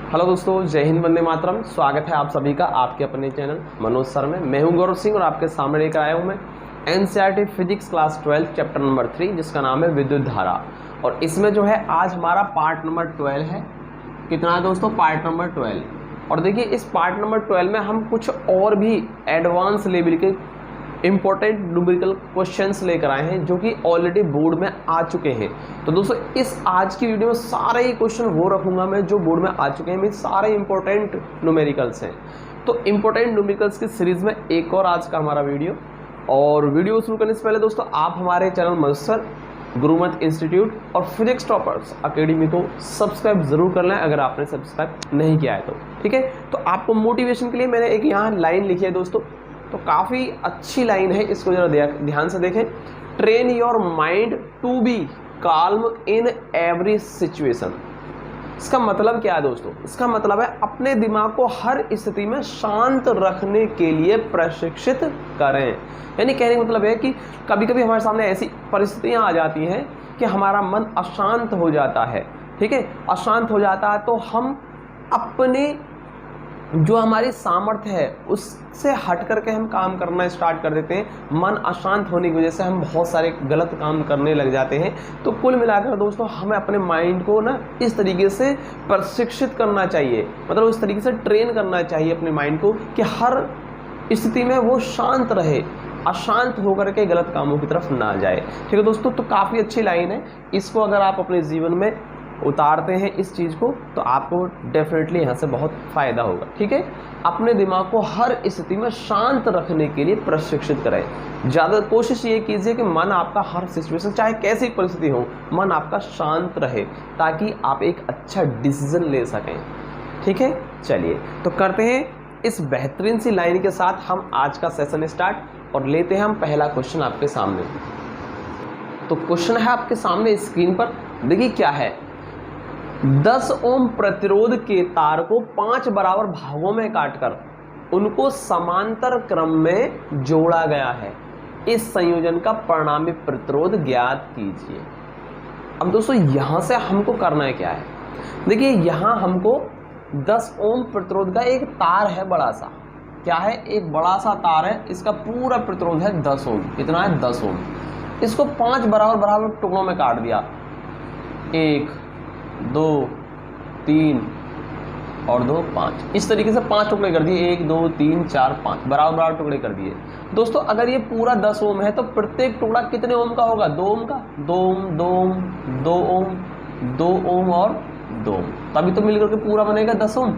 Hello दोस्तों, जय हिंद, वंदे मातरम। स्वागत है आप सभी का आपके अपने चैनल मनोज सर में। मैं हूं गौरव सिंह और आपके सामने लेकर आया हूं मैं NCERT physics class 12 chapter number 3 जिसका नाम है विद्युत धारा। और इसमें जो है आज हमारा पार्ट नंबर 12 है। कितना है दोस्तों? Part number 12। और देखिए इस पार्ट नंबर 12 में हम कुछ और भी एडवांस लेवल के इंपॉर्टेंट न्यूमेरिकल क्वेश्चंस लेकर आए हैं जो कि ऑलरेडी बोर्ड में आ चुके हैं। तो दोस्तों इस आज की वीडियो में सारे ही क्वेश्चन वो रखूंगा मैं जो बोर्ड में आ चुके हैं। मैं सारे इंपॉर्टेंट न्यूमेरिकल्स हैं। तो इंपॉर्टेंट न्यूमेरिकल्स की सीरीज में एक और आज का हमारा वीडियो। और वीडियो शुरू करने से पहले दोस्तों आप हमारे चैनल मनोज सर, गुरुमत इंस्टीट्यूट और फिजिक्स टॉपर्स अकेडमी को सब्सक्राइब जरूर कर लें अगर आपने सब्सक्राइब नहीं किया है तो। ठीक है, तो आपको मोटिवेशन के लिए मैंने एक यहाँ लाइन लिखी है दोस्तों, तो काफ़ी अच्छी लाइन है, इसको जरा ध्यान से देखें। Train your mind to be calm in every situation. इसका मतलब क्या है दोस्तों? इसका मतलब है अपने दिमाग को हर स्थिति में शांत रखने के लिए प्रशिक्षित करें। यानी कहने का मतलब है कि कभी कभी हमारे सामने ऐसी परिस्थितियां आ जाती हैं कि हमारा मन अशांत हो जाता है। ठीक है, अशांत हो जाता है तो हम अपने जो हमारी सामर्थ्य है उससे हट करके हम काम करना स्टार्ट कर देते हैं। मन अशांत होने की वजह से हम बहुत सारे गलत काम करने लग जाते हैं। तो कुल मिलाकर दोस्तों हमें अपने माइंड को ना इस तरीके से प्रशिक्षित करना चाहिए, मतलब इस तरीके से ट्रेन करना चाहिए अपने माइंड को कि हर स्थिति में वो शांत रहे, अशांत होकर के गलत कामों की तरफ ना जाए। ठीक है दोस्तों, तो काफ़ी अच्छी लाइन है। इसको अगर आप अपने जीवन में उतारते हैं इस चीज़ को तो आपको डेफिनेटली यहाँ से बहुत फ़ायदा होगा। ठीक है, अपने दिमाग को हर स्थिति में शांत रखने के लिए प्रशिक्षित करें। ज़्यादा कोशिश ये कीजिए कि मन आपका हर सिचुएशन, चाहे कैसी परिस्थिति हो, मन आपका शांत रहे ताकि आप एक अच्छा डिसीजन ले सकें। ठीक है, चलिए तो करते हैं इस बेहतरीन सी लाइन के साथ हम आज का सेशन स्टार्ट और लेते हैं हम पहला क्वेश्चन आपके सामने। तो क्वेश्चन है आपके सामने स्क्रीन पर, देखिए क्या है। 10 ओम प्रतिरोध के तार को 5 बराबर भागों में काटकर उनको समांतर क्रम में जोड़ा गया है। इस संयोजन का परिणामी प्रतिरोध ज्ञात कीजिए। अब दोस्तों यहां से हमको करना है क्या है? देखिए यहां हमको 10 ओम प्रतिरोध का एक तार है बड़ा सा। क्या है? एक बड़ा सा तार है, इसका पूरा प्रतिरोध है 10 ओम। कितना है? 10 ओम। इसको 5 बराबर टुकड़ों में काट दिया। 1 2 3 और 2 5, इस तरीके से 5 टुकड़े कर दिए। 1 2 3 4 5 बराबर टुकड़े कर दिए। दोस्तों अगर ये पूरा 10 ओम है तो प्रत्येक टुकड़ा कितने ओम का होगा? 2 ओम का। 2 ओम 2 ओम 2 ओम 2 ओम और 2 ओम, तभी तो मिलकर के पूरा बनेगा 10 ओम।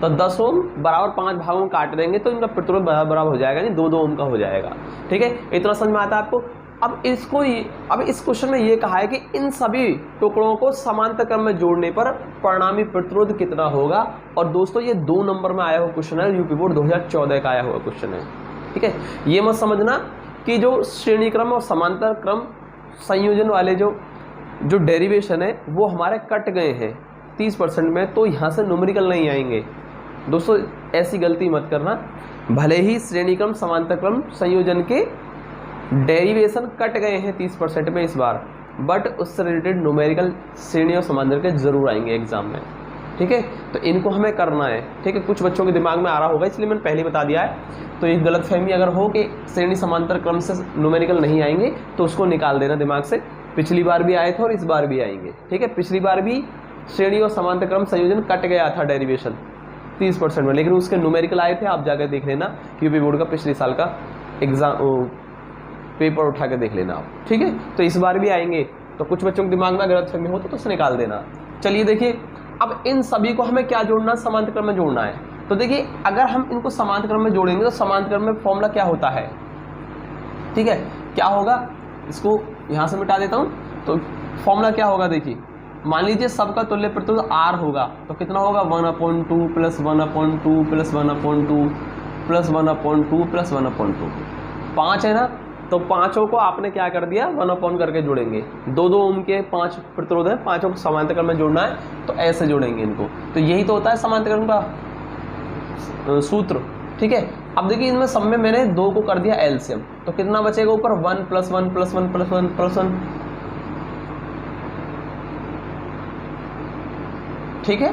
तो 10 ओम बराबर 5 भागों में काट देंगे तो इनका प्रतिरोध बराबर हो जाएगा, यानी 2 ओम का हो जाएगा। ठीक है, इतना समझ में आता है आपको? अब इस क्वेश्चन में ये कहा है कि इन सभी टुकड़ों को समांतर क्रम में जोड़ने पर परिणामी प्रतिरोध कितना होगा। और दोस्तों ये 2 नंबर में आया हुआ क्वेश्चन है, यूपी बोर्ड 2014 का आया हुआ क्वेश्चन है। ठीक है, ये मत समझना कि जो श्रेणी क्रम और समांतर क्रम संयोजन वाले जो डेरिवेशन है वो हमारे कट गए हैं 30% में, तो यहाँ से न्यूमेरिकल नहीं आएंगे। दोस्तों ऐसी गलती मत करना। भले ही श्रेणी क्रम समांतर क्रम संयोजन के डेरिवेशन कट गए हैं 30% में इस बार, बट उससे रिलेटेड न्यूमेरिकल श्रेणी और समांतर के जरूर आएंगे एग्जाम में। ठीक है, तो इनको हमें करना है। ठीक है, कुछ बच्चों के दिमाग में आ रहा होगा इसलिए मैंने पहले बता दिया है। तो एक गलतफहमी अगर हो कि श्रेणी समांतर क्रम से न्यूमेरिकल नहीं आएंगे तो उसको निकाल देना दिमाग से। पिछली बार भी आए थे और इस बार भी आएंगे। ठीक है, पिछली बार भी श्रेणी और समांतर क्रम संयोजन कट गया था डेरिवेशन 30% में, लेकिन उसके न्यूमेरिकल आए थे। आप जाकर देख लेना, यूपी बोर्ड का पिछले साल का एग्जाम पेपर उठा के देख लेना आप। ठीक है, तो इस बार भी आएंगे। तो कुछ बच्चों के दिमाग में गलतफहमी हो तो उसे निकाल देना। चलिए देखिए, अब इन सभी को हमें क्या जोड़ना? समांतर क्रम में जोड़ना है। तो देखिए अगर हम इनको समांतर क्रम में जोड़ेंगे तो समांतर क्रम में फॉर्मूला क्या होता है? ठीक है, क्या होगा? इसको यहाँ से मिटा देता हूँ। तो फॉर्मूला क्या होगा? देखिए मान लीजिए सबका तुल्य प्रतिरोध R होगा तो कितना होगा? 1/2 प्लस 1/2 प्लस 1/2 प्लस 1/2 प्लस 1/2। 5 है ना, तो पांचों को आपने क्या कर दिया? 1/2 करके जोड़ेंगे। 2 ओम के 5 प्रतिरोध है, पांचों को समांतर क्रम में जोड़ना है तो ऐसे जोड़ेंगे इनको। तो यही तो होता है समांतर क्रम का सूत्र। ठीक है, अब देखिए इनमें सब में मैंने 2 को कर दिया एलसीएम, तो कितना बचेगा ऊपर? 1 + 1 + 1 + 1 + 1। ठीक है,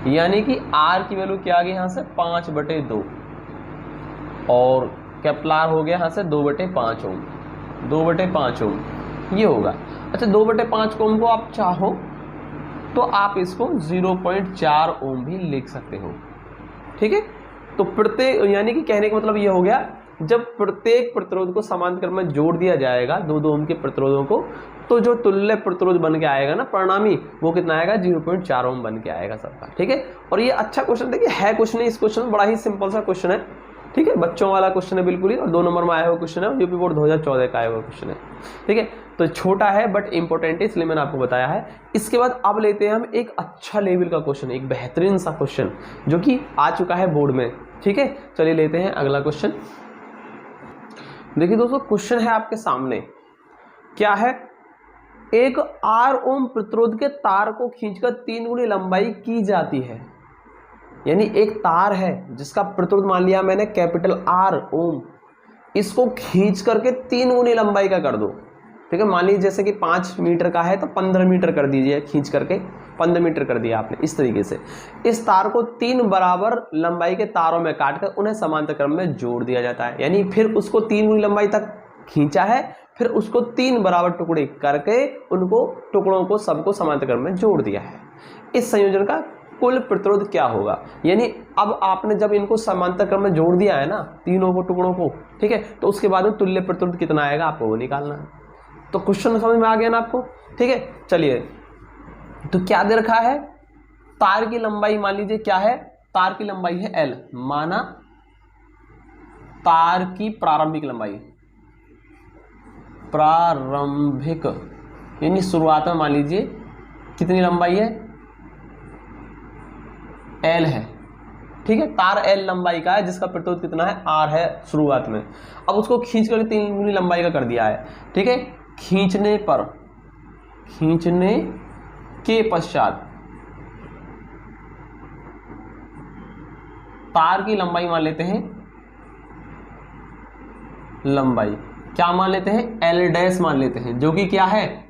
यानी कि R की वैल्यू क्या आ गई यहाँ से 5/2 और कैपिटल R हो गया यहाँ से 2/5 ओम, 2/5 ओम ये होगा। अच्छा 2/5 ओम को आप चाहो तो आप इसको 0.4 ओम भी लिख सकते हो, ठीक है। तो प्रत्येक यानी कि कहने का मतलब ये हो गया, जब प्रत्येक प्रतिरोध को समांतर में जोड़ दिया जाएगा 2-2 ओम के प्रतिरोधों को, तो जो तुल्य प्रतिरोध बन के आएगा ना परिणामी, वो कितना आएगा 0.4 ओम बन के आएगा सबका, ठीक है। और ये अच्छा क्वेश्चन देखिए है कुछ नहीं, इस क्वेश्चन बड़ा ही सिंपल सा क्वेश्चन है, ठीक है, बच्चों वाला क्वेश्चन है बिल्कुल ही, और 2 नंबर में आया हुआ क्वेश्चन है, यूपी बोर्ड 2014 का आया हुआ क्वेश्चन है, ठीक है। तो छोटा है बट इंपॉर्टेंट है, इसलिए मैंने आपको बताया है। इसके बाद अब लेते हैं हम एक अच्छा लेवल का क्वेश्चन, एक बेहतरीन सा क्वेश्चन जो कि आ चुका है बोर्ड में, ठीक है। चलिए लेते हैं अगला क्वेश्चन। देखिए दोस्तों क्वेश्चन है आपके सामने, क्या है, एक R ओम प्रतिरोध के तार को खींचकर 3 गुनी लंबाई की जाती है। यानी एक तार है जिसका प्रतिरोध मान लिया मैंने कैपिटल R ओम, इसको खींच करके 3 गुनी लंबाई का कर दो, ठीक है। मान लीजिए जैसे कि 5 मीटर का है तो 15 मीटर कर दीजिए, खींच करके 15 मीटर कर दिया आपने। इस तरीके से इस तार को 3 बराबर लंबाई के तारों में काटकर उन्हें समांतर क्रम में जोड़ दिया जाता है। यानी फिर उसको 3 गुनी लंबाई तक खींचा है, फिर उसको 3 बराबर टुकड़े करके उनको टुकड़ों को सबको समांतर क्रम में जोड़ दिया है। इस संयोजन का कुल प्रतिरोध क्या होगा। यानी अब आपने जब इनको समांतर क्रम में जोड़ दिया है ना तीनों को टुकड़ों को, ठीक है, तो उसके बाद में तुल्य प्रतिरोध कितना आएगा आपको वो निकालना है। तो क्वेश्चन समझ में आ गया ना आपको, ठीक है। चलिए तो क्या दे रखा है, तार की लंबाई मान लीजिए क्या है, तार की लंबाई है L, माना तार की प्रारंभिक लंबाई, प्रारंभिक यानी शुरुआत में मान लीजिए कितनी लंबाई है, L है, ठीक है। तार L लंबाई का है जिसका प्रतिरोध कितना है R है शुरुआत में। अब उसको खींच करके 3 गुनी लंबाई का कर दिया है, ठीक है। खींचने के पश्चात तार की लंबाई मान लेते हैं, लंबाई क्या मान लेते हैं, L डैश मान लेते हैं, जो कि क्या है,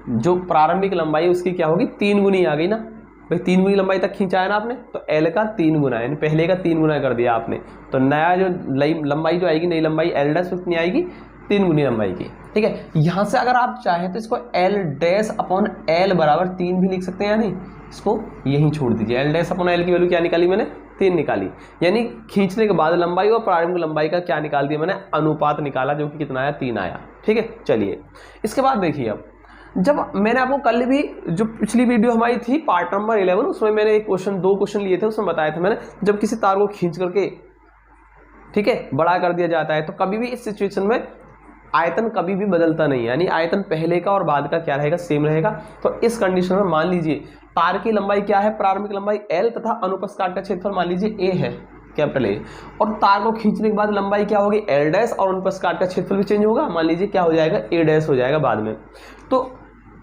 जो प्रारंभिक लंबाई उसकी क्या होगी 3 गुनी आ गई ना भाई, 3 गुनी लंबाई तक खींचा है ना आपने, तो L का 3 गुना यानी पहले का 3 गुना कर दिया आपने। तो नया जो लंबाई जो आएगी, नई लंबाई L डैश कितनी आएगी 3 गुनी लंबाई की, ठीक है। यहां से अगर आप चाहें तो इसको L डैश अपॉन L बराबर 3 भी लिख सकते हैं, या नहीं, इसको यहीं छोड़ दीजिए। L डैश अपॉन L की वैल्यू क्या निकाली मैंने 3 निकाली, यानी खींचने के बाद लंबाई और प्रारंभिक लंबाई का क्या निकाल दिया मैंने, अनुपात निकाला, जो कि कितना आया 3 आया, ठीक है। चलिए इसके बाद देखिए, अब जब मैंने आपको कल भी जो पिछली वीडियो हमारी थी पार्ट नंबर 11, उसमें मैंने एक क्वेश्चन 2 क्वेश्चन लिए थे, उसमें बताया था मैंने, जब किसी तार को खींच करके, ठीक है, बड़ा कर दिया जाता है तो कभी भी इस सिचुएशन में आयतन कभी भी बदलता नहीं है, यानी आयतन पहले का और बाद का क्या रहेगा, सेम रहेगा। तो इस कंडीशन में मान लीजिए तार की लंबाई क्या है, प्रारंभिक लंबाई L तथा अनुप्रस्थ काट का क्षेत्रफल मान लीजिए A है, कैपिटल A, और तार को खींचने के बाद लंबाई क्या होगी L डैश, और अनुप्रस्थ काट का क्षेत्रफल भी चेंज होगा, मान लीजिए क्या हो जाएगा A डैश हो जाएगा बाद में।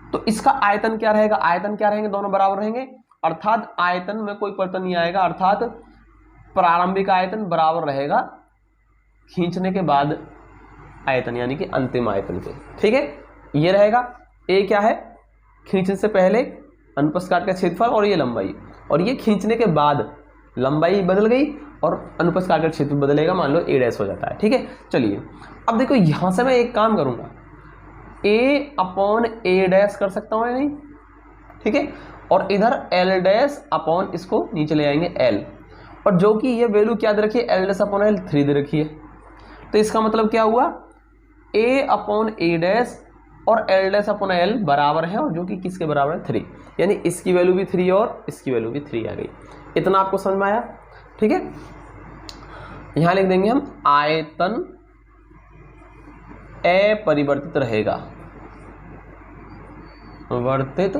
तो इसका आयतन क्या रहेगा, आयतन क्या रहेंगे, दोनों बराबर रहेंगे, अर्थात आयतन में कोई परिवर्तन नहीं आएगा, अर्थात प्रारंभिक आयतन बराबर रहेगा खींचने के बाद आयतन, यानी कि अंतिम आयतन के, ठीक है। ये रहेगा A क्या है, खींचने से पहले अनुप्रस्थ काट का क्षेत्रफल और ये लंबाई, और ये खींचने के बाद लंबाई बदल गई और अनुप्रस्थ काट का क्षेत्रफल बदलेगा, मान लो A डैश हो जाता है, ठीक है। चलिए अब देखो यहां से मैं एक काम करूंगा, A अपॉन A डैश कर सकता हूं या नहीं, ठीक है, और इधर L डैश अपॉन इसको नीचे ले आएंगे L, और जो कि ये वैल्यू क्या दे रखी है, L डैश अपॉन L 3 दे रखी है। तो इसका मतलब क्या हुआ, A अपॉन A डैश और L डैश अपॉन L बराबर है, और जो कि किसके बराबर है 3, यानी इसकी वैल्यू भी 3 और इसकी वैल्यू भी 3 आ गई। इतना आपको समझ में आया, ठीक है। यहां लिख देंगे हम आयतन अपरिवर्तित रहेगा, अपरिवर्तित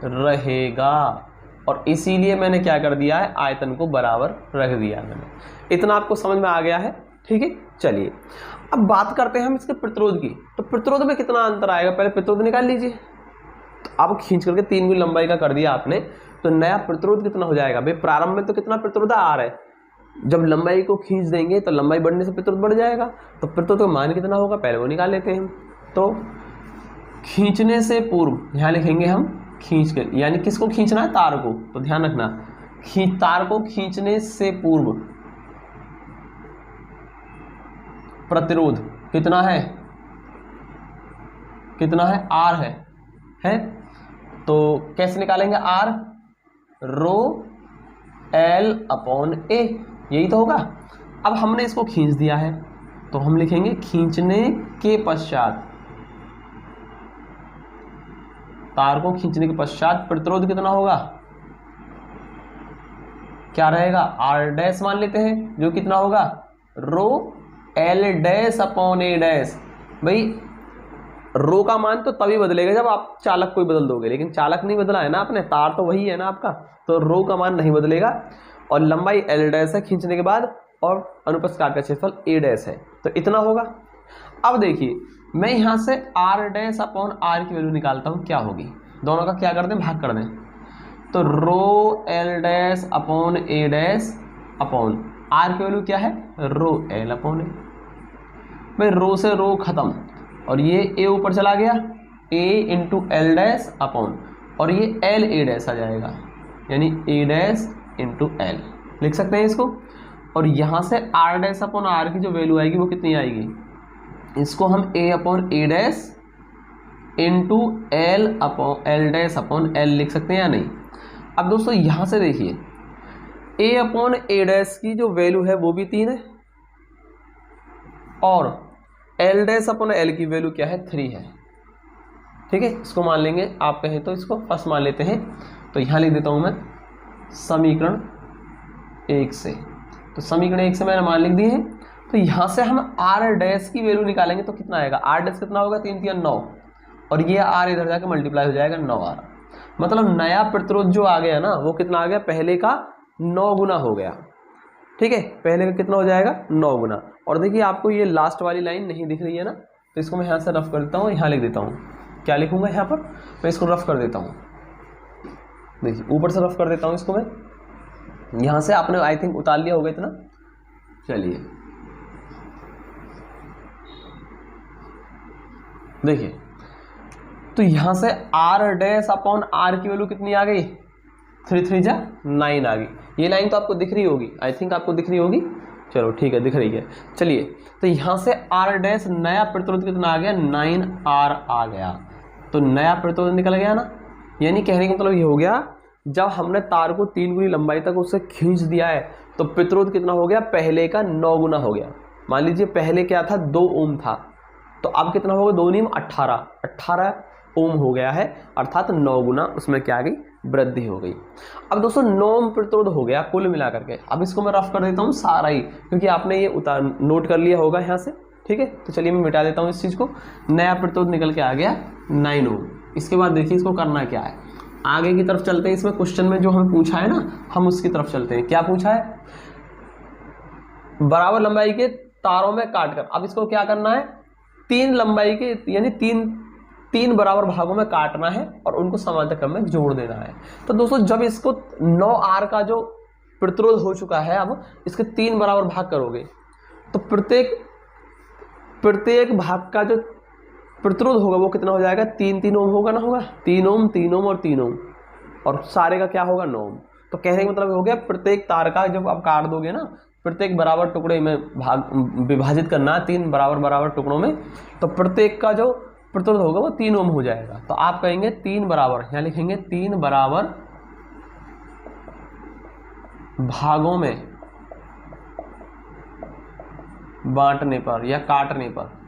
रहेगा, और इसीलिए मैंने क्या कर दिया है, आयतन को बराबर रख दिया मैंने। इतना आपको समझ में आ गया है, ठीक है। चलिए अब बात करते हैं हम इसके प्रतिरोध की। तो प्रतिरोध में कितना अंतर आएगा, पहले प्रतिरोध निकाल लीजिए। तो अब खींच करके 3 गुनी लंबाई का कर दिया आपने, तो नया प्रतिरोध कितना हो जाएगा भाई, प्रारंभ में तो कितना प्रतिरोध आ रहा है, जब लंबाई को खींच देंगे तो लंबाई बढ़ने से प्रतिरोध बढ़ जाएगा, तो प्रतिरोध का मान कितना होगा पहले वो निकाल लेते हैं हम। तो खींचने से पूर्व यहाँ लिखेंगे हम खींच के, यानी किसको खींचना है, तार को। तो ध्यान रखना, तार को खींचने से पूर्व प्रतिरोध कितना है, कितना है, R है। तो कैसे निकालेंगे R, rho L upon A, यही तो होगा। अब हमने इसको खींच दिया है तो हम लिखेंगे खींचने के पश्चात, तार को खींचने के पश्चात प्रतिरोध कितना होगा, क्या रहेगा, R डैश मान लेते हैं, जो कितना होगा, रो L dash upon A dash. भाई रो का मान तो तभी बदलेगा जब आप चालक को ही बदल दोगे, लेकिन चालक नहीं बदला है ना आपने, तार तो वही है ना आपका, तो रो का मान नहीं बदलेगा। और लंबाई L डैश है खींचने के बाद, और अनुप्रस्थ काट का क्षेत्रफल A डैश है, तो इतना होगा। अब देखिए मैं यहाँ से R डैश अपॉन R की वैल्यू निकालता हूँ, क्या होगी, दोनों का क्या कर दें, भाग कर दें। तो रो L dash upon A dash upon R की वैल्यू क्या है, रो L अपॉन A। भाई रो से रो खत्म, और ये A ऊपर चला गया, A into L dash upon, और ये L A डैश आ जाएगा, यानी A डैश इंटू L लिख सकते हैं इसको। और यहाँ से R डैश अपॉन R की जो वैल्यू आएगी वो कितनी आएगी, इसको हम A upon A dash into L upon L dash upon L लिख सकते हैं या नहीं। अब दोस्तों यहाँ से देखिए A अपॉन A डैश की जो वैल्यू है वो भी 3 है, और L डैश अपॉन L की वैल्यू क्या है, 3 है। ठीक है, इसको मान लेंगे, आप कहें तो इसको फर्स्ट मान लेते हैं। तो यहाँ लिख देता हूँ मैं समीकरण 1 से, तो समीकरण 1 से मैंने मान लिख दिए हैं। तो यहाँ से हम R डैश की वैल्यू निकालेंगे तो कितना आएगा, R डैश कितना होगा, 3 3 9, और ये R इधर जाके मल्टीप्लाई हो जाएगा 9R। मतलब नया प्रतिरोध जो आ गया ना वो कितना आ गया, पहले का 9 गुना हो गया। ठीक है, पहले का कितना हो जाएगा, 9 गुना। और देखिए आपको ये लास्ट वाली लाइन नहीं दिख रही है ना, तो इसको मैं यहाँ से रफ कर देता हूँ, यहाँ लिख देता हूँ, क्या लिखूंगा यहाँ पर, मैं इसको रफ कर देता हूँ। देखिए ऊपर से रफ कर देता हूँ इसको मैं, यहाँ से आपने आई थिंक उतार लिया होगा इतना। चलिए देखिए, तो यहाँ से R डैश अपॉन R की वैल्यू कितनी आ गई, 3 3 जा 9 आ गई। ये लाइन तो आपको दिख रही होगी, आई थिंक आपको दिख रही होगी, चलो ठीक है दिख रही है। चलिए तो यहाँ से R डैश नया प्रतिरोध कितना आ गया, 9R आ गया, तो नया प्रतिरोध निकल गया ना। यानी कहने का मतलब ये हो गया, जब हमने तार को 3 गुनी लंबाई तक उससे खींच दिया है तो प्रतिरोध कितना हो गया, पहले का 9 गुना हो गया। मान लीजिए पहले क्या था, 2 ओम था, तो अब कितना होगा, 2 नीम 18 ओम हो गया है, अर्थात 9 गुना उसमें क्या आ गई, वृद्धि हो गई। अब दोस्तों 9 ओम प्रतिरोध हो गया कुल मिला करके। अब इसको मैं रफ कर देता हूँ सारा ही, क्योंकि आपने ये नोट कर लिया होगा यहाँ से। ठीक है, तो चलिए मैं मिटा देता हूँ इस चीज़ को। नया प्रतिरोध निकल के आ गया 9 ओम। इसके बाद देखिए इसको करना क्या है, आगे की तरफ चलते हैं। इसमें क्वेश्चन में जो हमें पूछा है ना, हम उसकी तरफ चलते हैं। क्या पूछा है, बराबर लंबाई के तारों में काटकर, अब इसको क्या करना है, 3 लंबाई के यानी 3 बराबर भागों में काटना है और उनको समांतर क्रम में जोड़ देना है। तो दोस्तों जब इसको 9R का जो प्रतिरोध हो चुका है, अब इसके 3 बराबर भाग करोगे तो प्रत्येक भाग का जो प्रतिरोध होगा वो कितना हो जाएगा, 3 3 ओम होगा ना, होगा 3 ओम 3 ओम और 3 ओम, और सारे का क्या होगा, 9 ओम। तो कहने का मतलब हो गया, प्रत्येक तार का जब आप काट दोगे ना, प्रत्येक बराबर टुकड़े में विभाजित करना 3 बराबर टुकड़ों में, तो प्रत्येक का जो प्रतिरोध होगा वो 3 ओम हो जाएगा। तो आप कहेंगे 3 बराबर, यहाँ लिखेंगे 3 बराबर भागों में बांटने पर या काटने पर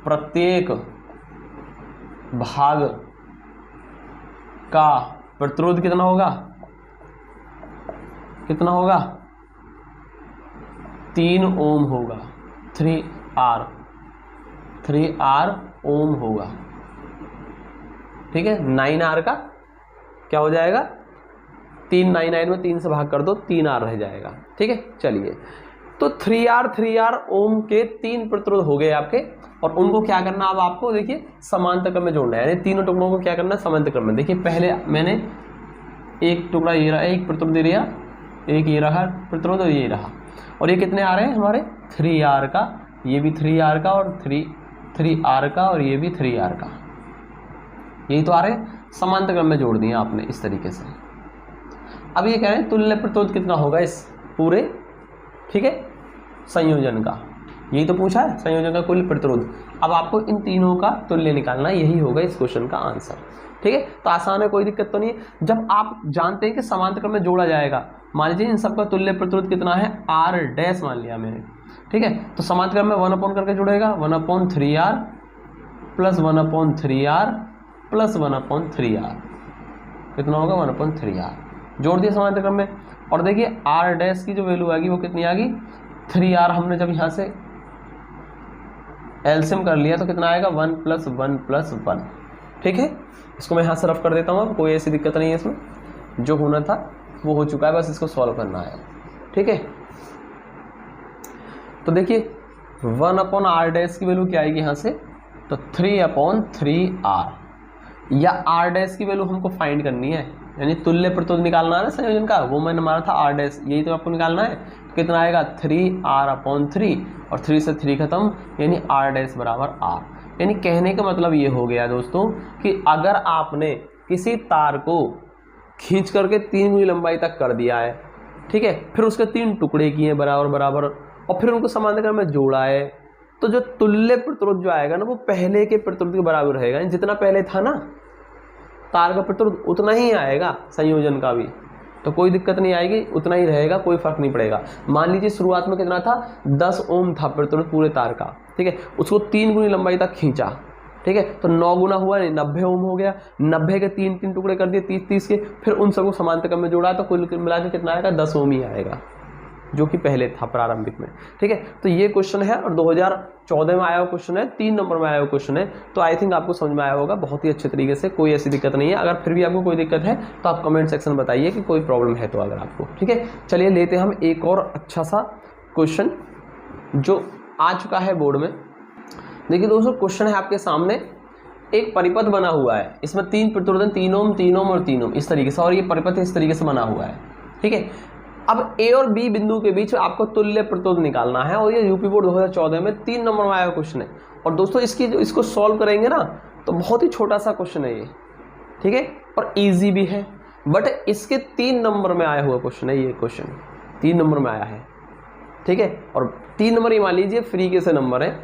प्रत्येक भाग का प्रतिरोध कितना होगा, 3 ओम होगा, 3R ओम होगा। ठीक है, 9R का क्या हो जाएगा, 3 9 में 3 से भाग कर दो, 3R रह जाएगा। ठीक है, चलिए तो 3R ओम के 3 प्रतिरोध हो गए आपके, और उनको क्या करना, अब आपको देखिए समांतर क्रम में जोड़ना है, यानी तीनों टुकड़ों को क्या करना है, समांतर क्रम में। देखिए पहले मैंने एक टुकड़ा ये रहा, एक प्रतिरोध दे दिया, एक ये रहा प्रतिरोध और ये रहा, और ये कितने आ रहे हैं हमारे, 3R का, ये भी 3R का और 3R का और ये भी 3R का, यही तो आ रहे समांतर क्रम में जोड़ दिए आपने इस तरीके से। अब ये कह रहे हैं तुल्य प्रतिरोध कितना होगा इस पूरे, ठीक है, संयोजन का, यही तो पूछा है संयोजन का कुल प्रतिरोध। अब आपको इन तीनों का तुल्य निकालना, यही होगा इस क्वेश्चन का आंसर, ठीक है। तो आसान है, कोई दिक्कत तो नहीं है। जब आप जानते हैं कि समांतर क्रम में जोड़ा जाएगा, मान लीजिए इन सबका तुल्य प्रतिरोध कितना है, R डैश मान लिया मैंने, ठीक है। तो समांतर क्रम में 1 करके जुड़ेगा, 1/3R plus 1/3R plus 1/3R, कितना होगा 1/3R, जोड़ दिया समांतर क्रम में। और देखिए R डैश की जो वैल्यू आएगी वो कितनी आ गई 3R, हमने जब यहाँ से एलसीएम कर लिया तो कितना आएगा 1 + 1 + 1, ठीक है। इसको मैं यहाँ से रफ कर देता हूँ, अब कोई ऐसी दिक्कत नहीं है इसमें, जो होना था वो हो चुका है, बस इसको सॉल्व करना है, ठीक है। तो देखिए 1/R डैश की वैल्यू क्या आएगी यहाँ से, तो 3/3R, या R डैश की वैल्यू हमको फाइंड करनी है, यानी तुल्य प्रतिरोध निकालना है ना संयोजन का, वो मैंने माना था R डैश, यही तो आपको निकालना है। तो कितना आएगा 3R/3, और 3 से 3 खत्म, यानी R डैश बराबर R। यानी कहने का मतलब ये हो गया दोस्तों कि अगर आपने किसी तार को खींच करके 3 गुनी लंबाई तक कर दिया है, ठीक है, फिर उसके 3 टुकड़े किए बराबर बराबर, और फिर उनको समांतर क्रम में जोड़ा है, तो जो तुल्य प्रतिरोध जो आएगा ना वो पहले के प्रतिरोध के बराबर रहेगा। जितना पहले था ना तार का प्रतिरोध उतना ही आएगा संयोजन का भी, तो कोई दिक्कत नहीं आएगी, उतना ही रहेगा, कोई फर्क नहीं पड़ेगा। मान लीजिए शुरुआत में कितना था 10 ओम था प्रतिरोध पूरे तार का, ठीक है, उसको 3 गुनी लंबाई तक खींचा, ठीक है, तो 9 गुना हुआ, 90 ओम हो गया, 90 के 3 टुकड़े कर दिए 30 के, फिर उन सबको समांतर क्रम में जोड़ा तो कुल मिला के कितना आएगा 10 ओम ही आएगा, जो कि पहले था प्रारंभिक में, ठीक है। तो ये क्वेश्चन है और 2014 में आया हुआ क्वेश्चन है, 3 नंबर में आया हुआ क्वेश्चन है, तो आई थिंक आपको समझ में आया होगा बहुत ही अच्छे तरीके से, कोई ऐसी दिक्कत नहीं है। अगर फिर भी आपको कोई दिक्कत है तो आप कमेंट सेक्शन में बताइए कि कोई प्रॉब्लम है तो अगर आपको, ठीक है। चलिए लेते हैं हम एक और अच्छा सा क्वेश्चन जो आ चुका है बोर्ड में। देखिए दोस्तों क्वेश्चन है आपके सामने, एक परिपथ बना हुआ है, इसमें 3 प्रतिरोधन 3 ओम 3 ओम और 3 ओम इस तरीके से, और ये परिपथ इस तरीके से बना हुआ है, ठीक है। अब ए और बी बिंदु के बीच आपको तुल्य प्रतिरोध निकालना है, और ये यूपी बोर्ड 2014 में 3 नंबर में आया हुआ क्वेश्चन है। और दोस्तों इसको सॉल्व करेंगे ना तो बहुत ही छोटा सा क्वेश्चन है ये, ठीक है, और इजी भी है, बट इसके 3 नंबर में आया हुआ क्वेश्चन है, ये क्वेश्चन 3 नंबर में आया है, ठीक है। और 3 नंबर ही मान लीजिए फ्री के से नंबर है,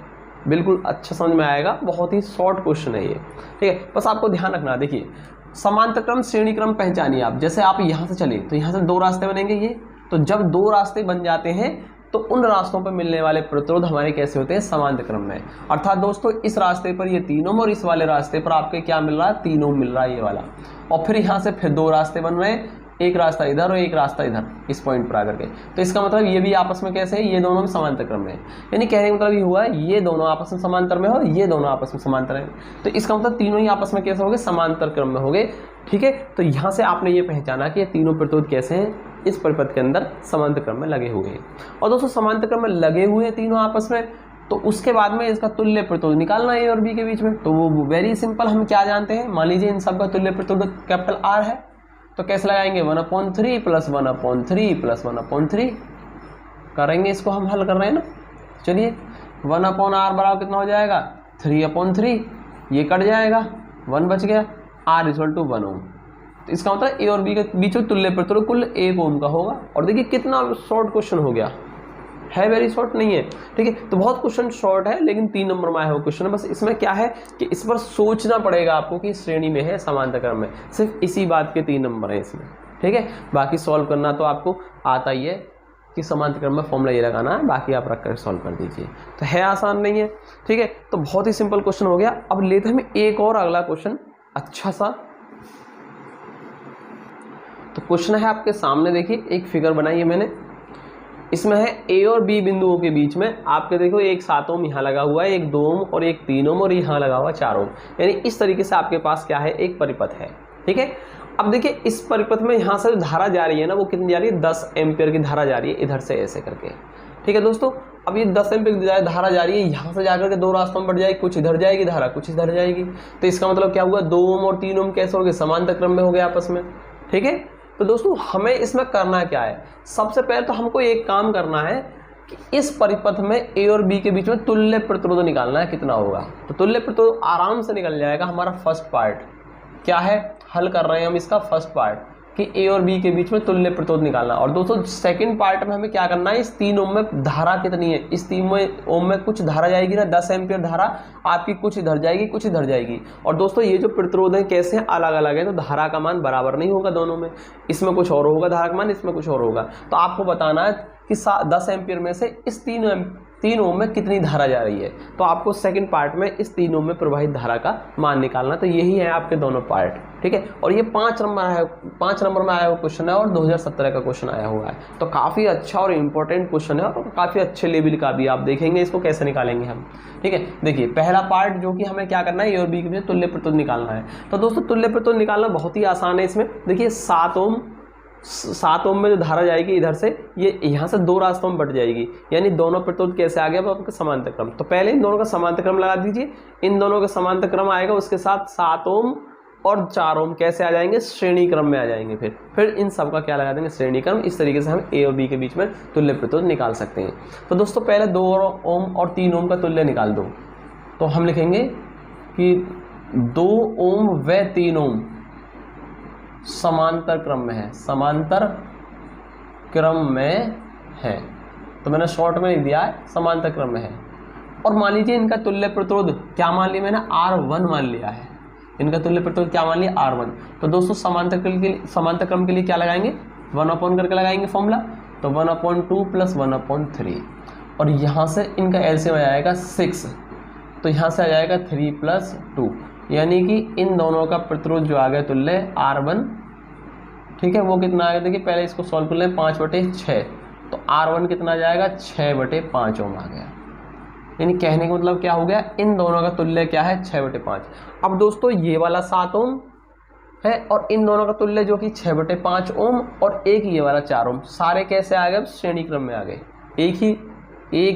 बिल्कुल अच्छा समझ में आएगा, बहुत ही शॉर्ट क्वेश्चन है ये, ठीक है। बस आपको ध्यान रखना, देखिए समांतर क्रम श्रेणी क्रम पहचानिए आप, जैसे आप यहाँ से चले तो यहाँ से 2 रास्ते बनेंगे ये, तो जब 2 रास्ते बन जाते हैं तो उन रास्तों पर मिलने वाले प्रतिरोध हमारे कैसे होते हैं समांतर क्रम में। अर्थात दोस्तों इस रास्ते पर ये 3 ओम और इस वाले रास्ते पर आपके क्या मिल रहा है 3 ओम मिल रहा है ये वाला, और फिर यहाँ से फिर 2 रास्ते बन रहे हैं, एक रास्ता इधर और एक रास्ता इधर इस पॉइंट पर आकर के, तो इसका मतलब ये भी आपस में कैसे है, ये दोनों में समांतर क्रम में, यानी कहने का मतलब ये हुआ है ये दोनों आपस में समांतर में और ये दोनों आपस में समांतर है, तो इसका मतलब तीनों ही आपस में कैसे हो गए समांतर क्रम में हो गए, ठीक है। तो यहाँ से आपने ये पहचाना कि ये तीनों प्रतिरोध कैसे हैं, इस परिपथ के अंदर समांतर क्रम में लगे हुए हैं। और दोस्तों समांतर क्रम में लगे हुए हैं तीनों आपस में, तो उसके बाद में इसका तुल्य प्रतिरोध निकालना है ए और बी के बीच में, तो वो वेरी सिंपल, हम क्या जानते हैं, मान लीजिए इन सब का तुल्य प्रतिरोध कैपिटल R है, तो कैसे लगाएंगे 1/3 + 1/3 + 1/3 करेंगे, इसको हम हल कर रहे हैं ना। चलिए 1/R बराबर कितना हो जाएगा 3/3, ये कट जाएगा 1 बच गया, R = 1 ओम, तो इसका मतलब ए और बी के बीच में तुल्य प्रतिरोध कुल 1 ओम का होगा। और देखिए कितना शॉर्ट क्वेश्चन हो गया है, वेरी शॉर्ट नहीं है, ठीक है। तो बहुत क्वेश्चन शॉर्ट है, लेकिन 3 नंबर में आया हुआ क्वेश्चन है, बस इसमें क्या है कि इस पर सोचना पड़ेगा आपको कि श्रेणी में है समांतर क्रम में, सिर्फ इसी बात के 3 नंबर है इसमें, ठीक है। बाकी सॉल्व करना तो आपको आता ही है कि समांतर क्रम में फॉर्मूला ये लगाना है, बाकी आप रख कर सॉल्व कर दीजिए, तो है आसान नहीं है, ठीक है। तो बहुत ही सिंपल क्वेश्चन हो गया। अब लेते हैं हम एक और अगला क्वेश्चन अच्छा सा। तो क्वेश्चन है आपके सामने, देखिए एक फिगर बनाई है मैंने, इसमें है ए और बी बिंदुओं के बीच में आपके देखो एक 7 ओम यहाँ लगा हुआ है, एक 2 ओम और एक 3 ओम, और यहाँ लगा हुआ 4 ओम, यानी इस तरीके से आपके पास क्या है एक परिपथ है, ठीक है। अब देखिए इस परिपथ में यहाँ से धारा जा रही है ना, वो कितनी जा रही है 10 एम्पियर की धारा जा रही है इधर से ऐसे करके, ठीक है दोस्तों। अब ये 10 एम्पियर की धारा जा रही है, यहाँ से जाकर के 2 रास्तों में बढ़ जाएगी, कुछ इधर जाएगी धारा, कुछ इधर जाएगी, तो इसका मतलब क्या हुआ 2 ओम और 3 ओम कैसे हो गए समांतर क्रम में हो गए आपस में, ठीक है। तो दोस्तों हमें इसमें करना क्या है, सबसे पहले तो हमको एक काम करना है कि इस परिपथ में ए और बी के बीच में तुल्य प्रतिरोध निकालना है, कितना होगा। तो तुल्य प्रतिरोध आराम से निकल जाएगा। हमारा फर्स्ट पार्ट क्या है, हल कर रहे हैं हम इसका फर्स्ट पार्ट कि ए और बी के बीच में तुल्य प्रतिरोध निकालना। और दोस्तों सेकंड पार्ट में हमें क्या करना है, इस 3 ओम में धारा कितनी है, इस 3 ओम में कुछ धारा जाएगी ना, 10 एम्पियर धारा आपकी, कुछ इधर जाएगी कुछ इधर जाएगी। और दोस्तों ये जो प्रतिरोध है कैसे हैं, अलग अलग है, तो धारा का मान बराबर नहीं होगा दोनों में, इसमें कुछ और होगा धारा का मान, इसमें कुछ और होगा। तो आपको बताना है कि 10 एम्पियर में से इस 3 ओम में कितनी धारा जा रही है। तो आपको सेकंड पार्ट में इस 3 ओम में प्रवाहित धारा का मान निकालना। तो यही है आपके दोनों पार्ट, ठीक है। और ये 5 नंबर में आया हुआ क्वेश्चन है और 2017 का क्वेश्चन आया हुआ है। तो काफ़ी अच्छा और इम्पोर्टेंट क्वेश्चन है और काफ़ी अच्छे लेवल का भी। आप देखेंगे इसको कैसे निकालेंगे हम, ठीक है। देखिए पहला पार्ट जो कि हमें क्या करना है, ए और बी के बीच तुल्य प्रतिरोध निकालना है। तो दोस्तों तुल्य प्रतिरोध निकालना बहुत ही आसान है। इसमें देखिए 7 ओम में जो धारा जाएगी इधर से, ये यहाँ से 2 रास्तों में बट जाएगी, यानी दोनों प्रतिरोध कैसे आ गया, वो आपका समांतर क्रम। तो पहले इन दोनों का समांतर क्रम लगा दीजिए, इन दोनों का समांतर क्रम आएगा, उसके साथ 7 ओम और 4 ओम कैसे आ जाएंगे, श्रेणी क्रम में आ जाएंगे। फिर इन सब का क्या लगा देंगे, श्रेणी क्रम। इस तरीके से हम ए और बी के बीच में तुल्य प्रतिरोध निकाल सकते हैं। तो दोस्तों पहले 2 ओम और 3 ओम का तुल्य निकाल दो। तो हम लिखेंगे कि 2 ओम व 3 ओम समांतर क्रम में है, समांतर क्रम में है। तो मैंने शॉर्ट में लिख दिया है समांतर क्रम में है। और मान लीजिए इनका तुल्य प्रतिरोध क्या मान लिया मैंने, R1 मान लिया है। इनका तुल्य प्रतिरोध क्या मान लिया, R1। तो दोस्तों समांतर क्रम के लिए क्या लगाएंगे, 1 करके लगाएंगे फॉर्मूला। तो 1/2 + 1/3। और यहाँ से इनका एलसीएम आ जाएगा 6। तो यहाँ से आ जाएगा 3 + 2, यानी कि इन दोनों का प्रतिरोध जो आ गया तुल्य R1, ठीक है, वो कितना आ गया। देखिए पहले इसको सॉल्व कर लें, 5/6। तो R1 कितना आ जाएगा, 6/5 ओम आ गया। यानी कहने का मतलब क्या हो गया, इन दोनों का तुल्य क्या है, 6/5। अब दोस्तों ये वाला 7 ओम है और इन दोनों का तुल्य जो कि 6/5 ओम और एक ये वाला 4 ओम, सारे कैसे आ गए, श्रेणी क्रम में आ गए। एक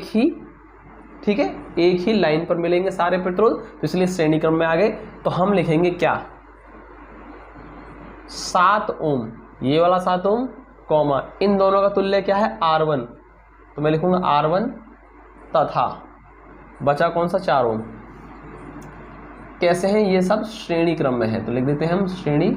ही ठीक है, एक ही लाइन पर मिलेंगे सारे प्रतिरोध, तो इसलिए श्रेणी क्रम में आ गए। तो हम लिखेंगे क्या, 7 ओम, ये वाला 7 ओम कॉमा इन दोनों का तुल्य क्या है, R1। तो मैं लिखूंगा R1 तथा बचा कौन सा, 4 ओम। कैसे हैं ये सब, श्रेणी क्रम में है। तो लिख देते हैं हम श्रेणी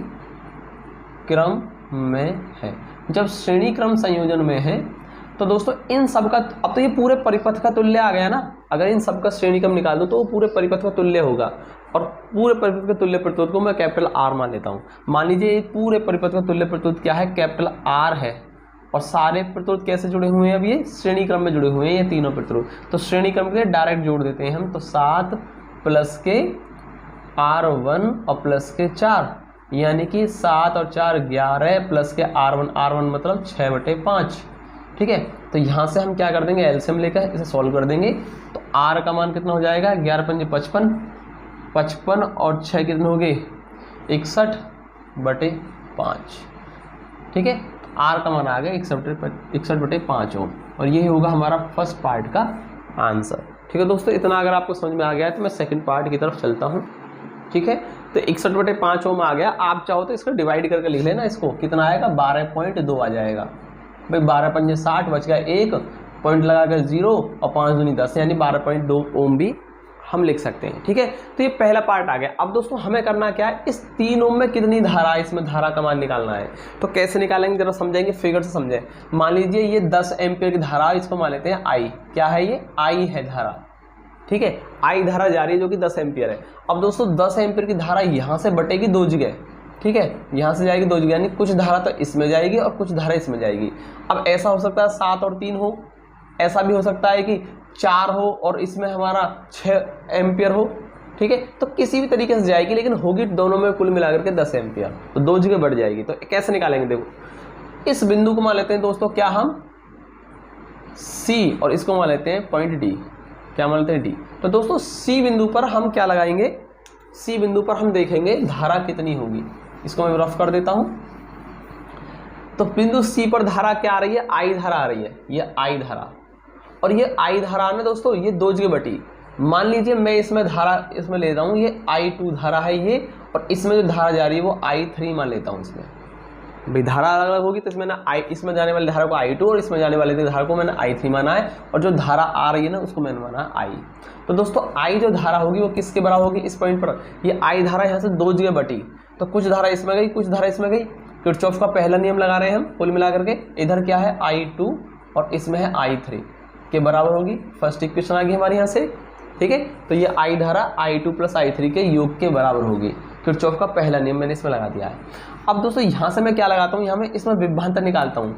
क्रम में है। जब श्रेणी क्रम संयोजन में है तो दोस्तों इन सब का, अब तो ये पूरे परिपथ का तुल्य आ गया ना। अगर इन सब का श्रेणी क्रम निकाल दो तो वो पूरे परिपथ का तुल्य होगा। और पूरे परिपथ का तुल्य प्रतिरोध को मैं कैपिटल R मान लेता हूँ। मान लीजिए पूरे परिपथ का तुल्य प्रतिरोध क्या है, कैपिटल R है। और सारे प्रतिरोध कैसे जुड़े हुए हैं, अब ये श्रेणी क्रम में जुड़े हुए हैं ये तीनों प्रतिरोध। तो श्रेणी क्रम के लिए डायरेक्ट जोड़ देते हैं हम। तो 7 + के R1 और प्लस के 4, यानी कि 7 और 4 11 + के R1 मतलब 6/5, ठीक है। तो यहाँ से हम क्या कर देंगे, एलसीएम लेकर इसे सॉल्व कर देंगे। तो R का मान कितना हो जाएगा, 11 × 5 = 55 और 6 कितने हो गए, 61/5, ठीक है। R का मान आ गया 61/5 ओम। और ये होगा हमारा फर्स्ट पार्ट का आंसर, ठीक है दोस्तों। इतना अगर आपको समझ में आ गया है तो मैं सेकंड पार्ट की तरफ चलता हूँ, ठीक है। तो 61/5 ओम आ गया। आप चाहो तो इसको डिवाइड करके लिख लेना, इसको कितना आएगा, 12.2 आ जाएगा। भाई 12 × 5 = 60, बच गया 1 पॉइंट लगाकर 0 और 5 दूनी 10, यानी 12.2 ओम भी हम लिख सकते हैं, ठीक है। तो ये पहला पार्ट आ गया। अब दोस्तों हमें करना क्या है, इस 3 ओम में कितनी धारा है, इसमें धारा का मान निकालना है। तो कैसे निकालेंगे जरा समझेंगे, फिगर से समझें। मान लीजिए ये 10 एम्पियर की धारा, इसको मान लेते हैं I। क्या है ये, I है धारा, ठीक है। I धारा जा रही है जो कि 10 एम्पियर है। अब दोस्तों 10 एम्पियर की धारा यहाँ से बटेगी 2 जगह, ठीक है। यहाँ से जाएगी 2 जगह, यानी कुछ धारा तो इसमें जाएगी और कुछ धारा इसमें जाएगी। अब ऐसा हो सकता है 7 और 3 हो, ऐसा भी हो सकता है कि 4 हो और इसमें हमारा 6 एम्पियर हो, ठीक है। तो किसी भी तरीके से जाएगी, लेकिन होगी दोनों में कुल मिलाकर के 10 एम्पियर, तो 2 जगह बढ़ जाएगी। तो कैसे निकालेंगे, देखो इस बिंदु को मान लेते हैं दोस्तों क्या, हम C, और इसको मान लेते हैं पॉइंट D। क्या मान लेते हैं, D। तो दोस्तों C बिंदु पर हम क्या लगाएंगे, C बिंदु पर हम देखेंगे धारा कितनी होगी। इसको मैं रफ कर देता हूं। तो बिंदु C पर धारा क्या आ रही है, I धारा आ रही है, ये I धारा। और ये I धारा ने दोस्तों ये 2 जगह बटी। मान लीजिए मैं इसमें धारा इसमें ले रहा हूँ, ये I2 धारा है ये, और इसमें जो धारा जा रही है वो I3 मान लेता हूँ इसमें, भाई धारा अलग अलग होगी तो इसमें ना इसमें जाने वाली धारा को I2 और इसमें जाने वाली धारा को मैंने I3 माना है, और जो धारा आ रही है ना उसको मैंने माना है I। तो दोस्तों I जो धारा होगी वो किसके बराबर होगी, इस पॉइंट पर ये I धारा यहाँ से दो जगह बटी, तो कुछ धारा इसमें गई कुछ धारा इसमें गई। किरचॉफ का पहला नियम लगा रहे हैं हम कुल मिला करके, इधर क्या है I2 और इसमें है I3 के बराबर होगी। फर्स्ट इक्वेशन आ गई हमारे यहाँ से, ठीक है। तो ये I धारा I2 प्लस I3 के योग के बराबर होगी। किरचॉफ का पहला नियम मैंने इसमें लगा दिया है। अब दोस्तों यहाँ से मैं क्या लगाता हूँ, यहाँ मैं इसमें विभवांतर निकालता हूँ,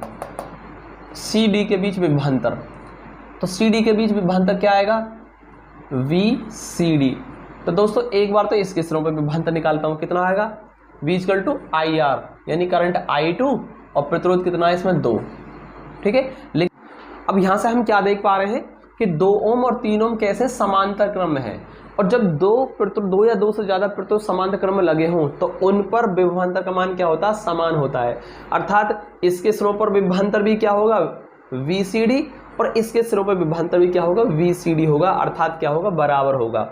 CD के बीच विभवांतर। तो CD के बीच विभवांतर क्या आएगा, VCD। तो दोस्तों एक बार तो इसके सिरों पर विभवांतर निकालता हूँ, कितना आएगा, V इक्वल टू IR, यानी करंट I2 और प्रतिरोध कितना है इसमें 2, ठीक है। लेकिन अब यहाँ से हम क्या देख पा रहे हैं कि 2 ओम और 3 ओम कैसे समांतर क्रम में है, और जब दो या दो से ज़्यादा प्रतिरोध समांतर क्रम में लगे हों तो उन पर विभवांतर का मान क्या होता है, समान होता है। अर्थात इसके सिरों पर विभवांतर भी क्या होगा, VCD, और इसके सिरों पर विभवांतर भी क्या होगा, VCD होगा, अर्थात क्या होगा, बराबर होगा।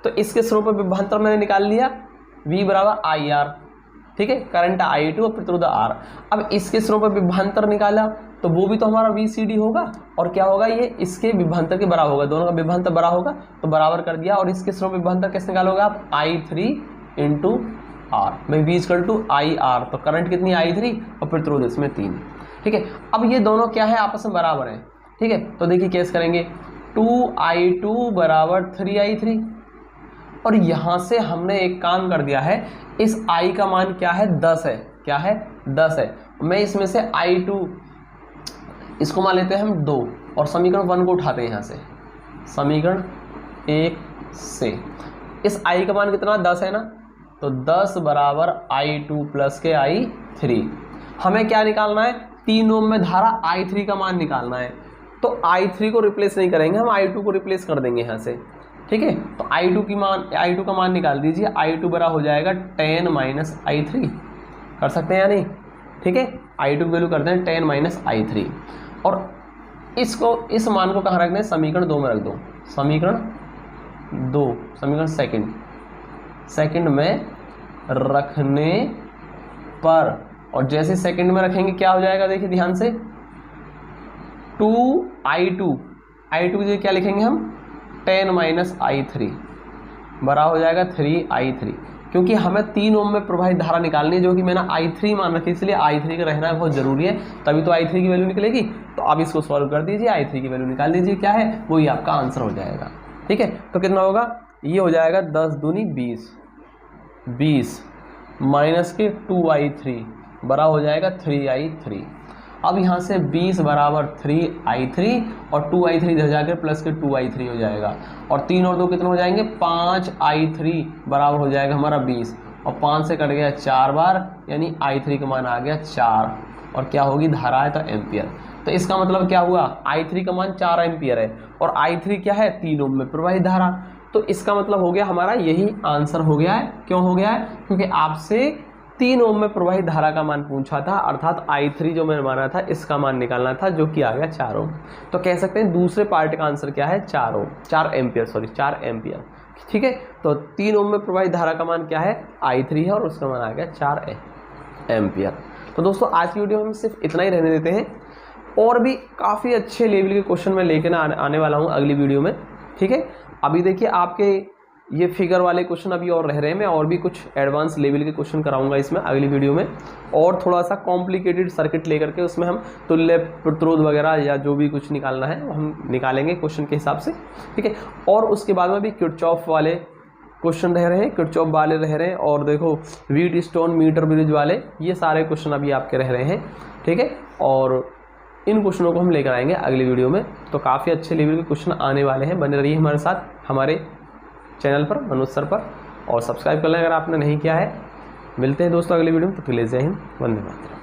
तो इसके सिरों पर विभवांतर मैंने निकाल लिया, V बराबर IR, ठीक है, करंट I2 और प्रतिरोध R। अब इसके सिरों पर विभवांतर निकाला तो वो भी तो हमारा VCD होगा, और क्या होगा, ये इसके विभवांतर के बराबर होगा, दोनों का विभवांतर बराबर होगा, तो बराबर कर दिया। और इसके सिरों पर विभवांतर कैसे निकालोगे आप, I3 इंटू R, में V इक्वल टू IR। तो करंट कितनी I3 और प्रतिरोध इसमें 3, ठीक है। अब ये दोनों क्या है, आपस में बराबर हैं, ठीक है। तो देखिए कैसे करेंगे, 2I2 बराबर 3I3, और यहाँ से हमने एक काम कर दिया है, इस I का मान क्या है, 10 है, क्या है, 10 है। मैं इसमें से I2 इसको मान लेते हैं हम 2, और समीकरण 1 को उठाते हैं यहाँ से, समीकरण 1 से इस I का मान कितना, 10 है ना, तो 10 बराबर I2 प्लस के I3। हमें क्या निकालना है, 3 ओम में धारा I3 का मान निकालना है। तो I3 को रिप्लेस नहीं करेंगे हम, I2 को रिप्लेस कर देंगे यहाँ से, ठीक है। तो I2 का मान निकाल दीजिए, I2 बराबर हो जाएगा 10 माइनस I3, कर सकते हैं या नहीं, ठीक है। I2 की वैल्यू करते हैं 10 माइनस I3, और इसको इस मान को कहाँ रख दें, समीकरण 2 में रख दो, समीकरण 2, समीकरण सेकंड में रखने पर, और जैसे सेकंड में रखेंगे क्या हो जाएगा, देखिए ध्यान से, 2I2 की जगह क्या लिखेंगे हम, 10 माइनस I3 बराबर हो जाएगा 3I3, क्योंकि हमें 3 ओम में प्रवाहित धारा निकालनी है, जो कि मैंने I3 मान रखी, इसलिए I3 का रहना बहुत ज़रूरी है, तभी तो I3 की वैल्यू निकलेगी। तो अब इसको सॉल्व कर दीजिए, I3 की वैल्यू निकाल दीजिए, क्या है, वही आपका आंसर हो जाएगा, ठीक है। तो कितना होगा, ये हो जाएगा 10 दूनी 20 माइनस के 2I3 बराबर हो जाएगा 3I3। अब यहाँ से 20 बराबर 3I3 और 2I3 इधर जाकर प्लस के 2I3 हो जाएगा, और 3 और 2 कितने हो जाएंगे, 5I3 बराबर हो जाएगा हमारा 20, और 5 से कट गया 4 बार, यानी I3 का मान आ गया 4, और क्या होगी, धारा है तो एम्पियर। तो इसका मतलब क्या हुआ, I3 का मान 4 एम्पियर है, और I3 क्या है, 3 ओम में प्रवाहित धारा। तो इसका मतलब हो गया हमारा यही आंसर हो गया है। क्यों हो गया है, क्योंकि आपसे 3 ओम में प्रवाहित धारा का मान पूछा था, अर्थात I3 जो मैंने माना था इसका मान निकालना था, जो कि आ गया 4 ओम। तो कह सकते हैं दूसरे पार्ट का आंसर क्या है, 4 एम्पियर, ठीक है। तो 3 ओम में प्रवाहित धारा का मान क्या है, I3 है, और उसका मान आ गया 4 एम्पियर। तो दोस्तों आज की वीडियो में हम सिर्फ इतना ही रहने देते हैं, और भी काफ़ी अच्छे लेवल के क्वेश्चन मैं लेकर आने वाला हूँ अगली वीडियो में, ठीक है। अभी देखिए आपके ये फिगर वाले क्वेश्चन अभी और रह रहे हैं, मैं और भी कुछ एडवांस लेवल के क्वेश्चन कराऊंगा इसमें अगली वीडियो में, और थोड़ा सा कॉम्प्लिकेटेड सर्किट लेकर के उसमें हम तुल्य प्रतिरोध वगैरह या जो भी कुछ निकालना है हम निकालेंगे क्वेश्चन के हिसाब से, ठीक है। और उसके बाद में भी किरचॉफ वाले क्वेश्चन रह रहे हैं, किरचॉफ वाले रह रहे हैं, और देखो व्हीट स्टोन मीटर ब्रिज वाले, ये सारे क्वेश्चन अभी आपके रह रहे हैं, ठीक है। और इन क्वेश्चनों को हम लेकर आएंगे अगली वीडियो में। तो काफ़ी अच्छे लेवल के क्वेश्चन आने वाले हैं, बने रहिए हमारे साथ हमारे चैनल पर, मनोज सर पर, और सब्सक्राइब कर लें अगर आपने नहीं किया है। मिलते हैं दोस्तों अगली वीडियो में, तो फिर जय हिंद, वंदे मातरम।